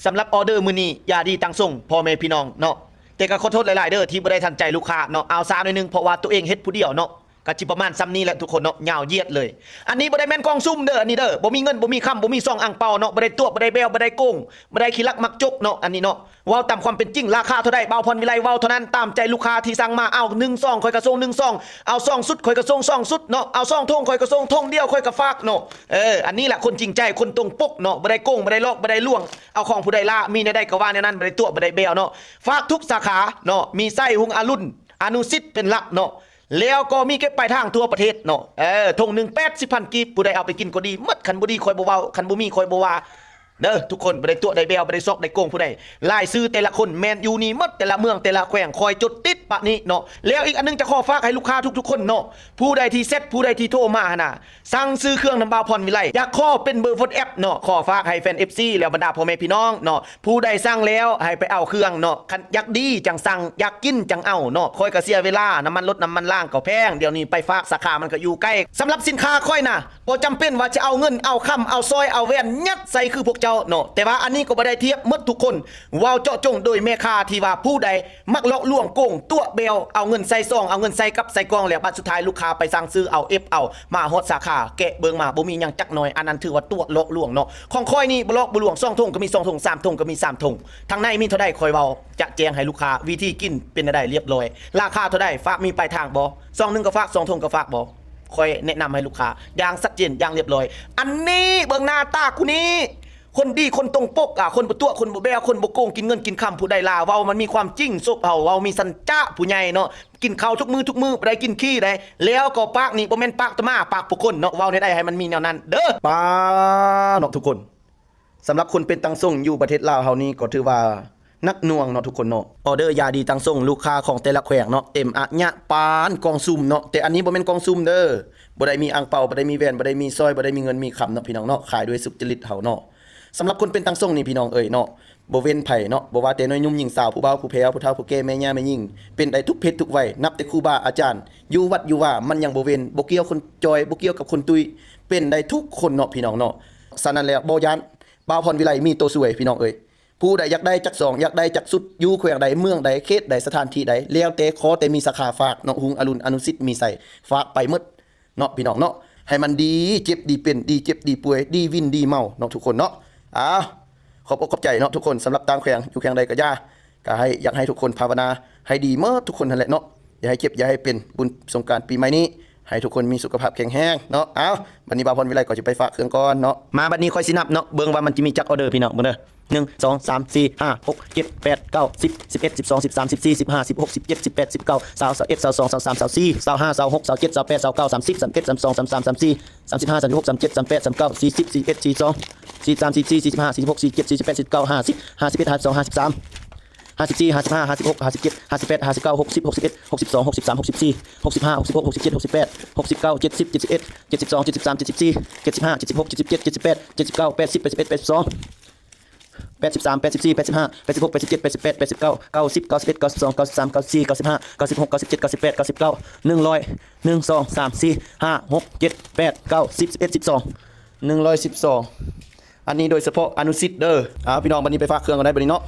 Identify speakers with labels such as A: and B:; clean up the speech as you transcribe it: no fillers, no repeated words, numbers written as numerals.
A: สำหรับออเดอร์มื้อนี้อย่าดีตังส่งพ่อแม่พี่น้องเนาะแต่ก็ขอโทษหลายๆเด้อที่บ่ได้ทันใจลูกค้าเนาะเอาซาหน่อยนึงเพราะว่าตัวเองเฮ็ดผู้เดียวเนาะก็จิประมาณซ้ำนี้แหละทุกคนเนาะยาวเหยียดเลยอันนี้บ่ได้แม่นกองซุ่มเด้ออันนี้เด้อบ่มีเงินบ่มีคำบ่มีซองอ่างเปาเนาะบ่ได้ตัวบ่ได้แบวบ่ได้โกงบ่ได้ขี้ลักมักจกเนาะอันนี้เนาะเว้าตามความเป็นจริงราคาเท่าใดเบาพรวิไลเว้าเท่านั้นตามใจลูกค้าที่สั่งมาเอา1ซองข่อยก็ส่ง1ซองเอาซองสุดข่อยก็ส่งซองสุดเนาะเอาซองทงข่อยก็ส่งทงเดียวข่อยก็ฝากเนาะอันนี้แหละคนจริงใจคนตรงปกเนาะบ่ได้โกงบ่ได้ลอกบ่ได้ลวงเอาของผู้ใดล่ามีในใดก็ว่าในนั้นบ่ได้ตัวบ่ได้แบวเนาะฝากทุกสาขาเนาะมีไส้หุงอรุณอนุสิทธิ์เป็นหลักเนาะแล้วก็มีเก็บปลายทางทั่วประเทศเนาะทงหนึ่ง80,000กีบผู้ใดเอาไปกินก็ดีมัดคันบ่ดีคอยบ่เว้าคันบ่มีคอยบ่ว่าเด้อทุกคนบ่ได้ตัวได้แบวบ่ได้ซอกได้โกงผู้ใดลายซื้อแต่ละคนแมนยูนี่มัดแต่ละเมืองแต่ละแขวงคอยจดติดปะนี้เนาะแล้วอีกอันนึงจะขอฝากให้ลูกค้าทุกๆคนเนาะผู้ใดที่เซ็ตผู้ใดที่โทรมาน่ะสั่งซื้อเครื่องน้ำบาวพรวิไลอยากขอเป็นเบอร์โฟนแอปเนาะขอฝากให้แฟน FC แล้วบรรดาพ่อแม่พี่น้องเนาะผู้ใดสั่งแล้วให้ไปเอาเครื่องเนาะคันอยากดีจังสั่งอยากกินจังเอาเนาะคอยก็เสียเวลาน้ำมันรถน้ำมันล่างก็แพงเดี๋ยวนี้ไปฝากสาขามันก็อยู่ใกล้สำหรับสินค้าค่อยน่ะบ่จำเป็นว่าจะเอาเงินเอาคำเอาซอยเอาแว่นยัดใส่คือพวกเจ้าเนาะแต่ว่าอันนี้ก็บ่ได้เทียบหมดทุกคนว้าวเจาะจงโดยแม่ค้าที่ว่าผู้ใดมักเลาะล่วงโกงตัวเบลเอาเงินใส่ซองเอาเงินใส่กับใส่กล่องแล้วบัดสุดท้ายลูกค้าไปสั่งซื้อเอาเอฟเอามาฮอดสาขาแกะเบิ่งมาบ่มีหยังจักหน่อยอันนั้นถือว่าตัวเลาะล่วงเนาะของค่อยนี่บ่เลาะบ่ล่วง2ถุงก็มี2ถุง3ถุงก็มี3ถุงทางในมีเท่าใดค่อยเว้าจะแจ้งให้ลูกค้าวิธีกินเป็นได้เรียบร้อยราคาเท่าใดฝากมีปลายทางบ่ซองนึงก็ฝาก2ถุงก็ฝากบ่คอยแนะนำให้ลูกค้าอย่างชัดเจนอย่างเรียบร้อยอันนี้เบิ่งหน้าตากูนี้คนดีคนตรงปกคนบ่ตัวคนบ่แบวคนบ่โกงกินเงินกินคำผู้ใดลาเว้ามันมีความจริงซบเว้ามีสัญจะผู้ใหญ่เนาะกินข้าวทุกมื้อบ่ได้กินขี้ได้แล้วก็ปากนี่บ่แม่นปากตะมาปากผู้คนเนาะเว้าได้ให้มันมีแนวนั้นเด้อป้าเนาะทุกคนสำหรับคนเป็นตังส่งอยู่ประเทศลาวเฮานี่ก็ถือว่านักหน่วงเนาะทุกคนเนาะออเดอร์ยาดีตังส่งลูกค้าของแต่ละแขวงเนาะเต็มอะญะปานกองซุ่มเนาะแต่อันนี้บ่แม่นกองซุ่มเด้อบ่ได้มีอ่างเปาบ่ได้มีแว่นบ่ได้มีสร้อยบ่ได้มีเงินมีคำเนาะพี่น้องเนาะขายด้วยสุจริตเฮาเนาะสำหรับคนเป็นตังส่งนี่พี่น้องเนาะบ่เว้นไผเนาะบ่ว่าแต่น้อยหนุ่มหญิงสาวผู้บ่าวผู้แพ้วผู้เฒ่าผู้แก่แม่ย่าแม่หญิงเป็นได้ทุกเพศทุกวัยนับแต่ครูบาอาจารย์อยู่วัดอยู่ว่ามันยังบ่เว้นบ่เกี่ยวคนจอยบ่เกี่ยวกับคนตุยเป็นได้ทุกคนเนาะพี่น้องเนาะฉะนั้นแล้วบ่ยันบ่าวพรวิไลมีตัวสวยพี่น้องผู้ใดอยากได้จักสองอยากได้จักสุดอยู่แขวงใดเมืองใดเขตใดสถานที่ใดแล้วแต่ขอแต่มีสาขาฝากเนาะหุงอรุณอนุสิทธิ์มีใส่ฝากไปหมดเนาะพี่น้องเนาะให้มันดีเจ็บดีเป็นดีเจ็บดีป่วยดีวินดีเมาเนาะทุกคนเนาะขอบอกขอบใจเนาะทุกคนสำหรับตามแขวงอยู่แขวงใดก็ก็ให้อยากให้ทุกคนภาวนาให้ดีเมื่อทุกคนนั่นแหละเนาะอย่าให้เจ็บอย่าให้เป็นบุญสงกรานต์ปีใหม่นี้ให้ทุกคนมีสุขภาพแข็งแรงเนาะบัดนี้บ่าวพรวิไลก็จะไปฝากเครื่องก่อนเนาะมาบัดนี้ค่อยสินับเนาะเบิ่งว่ามันจะมีจักออเดอร์พี่น้องเบิ่งเด้อ1 2 3 4 5 6 7 8 9 10 11 12 13 14 15 16 17 18 19 20 21 22 23 24 25 26 27 28 29 30 31 32 33 34 35 36 37 38 39 40 41 42 43 44 45 46 47 48 49 50 51 52 53 54 55 56 57 58 59 60 61 62 63 64 65 66 67 68 69 70 71 72 73 74 75 76 77 78 79 80 81 82 83 84 85 86 87 88 89 90 91 92 93 94 95 96 97 98 99 100 1 2 3 4 5 6 7 8 9 10 11 12 112อันนี้โดยเฉพาะอนุสิทธิ์เด้อพี่น้องบัดนี้ไปฝากเครื่องกันได้บัดนี้เนาะ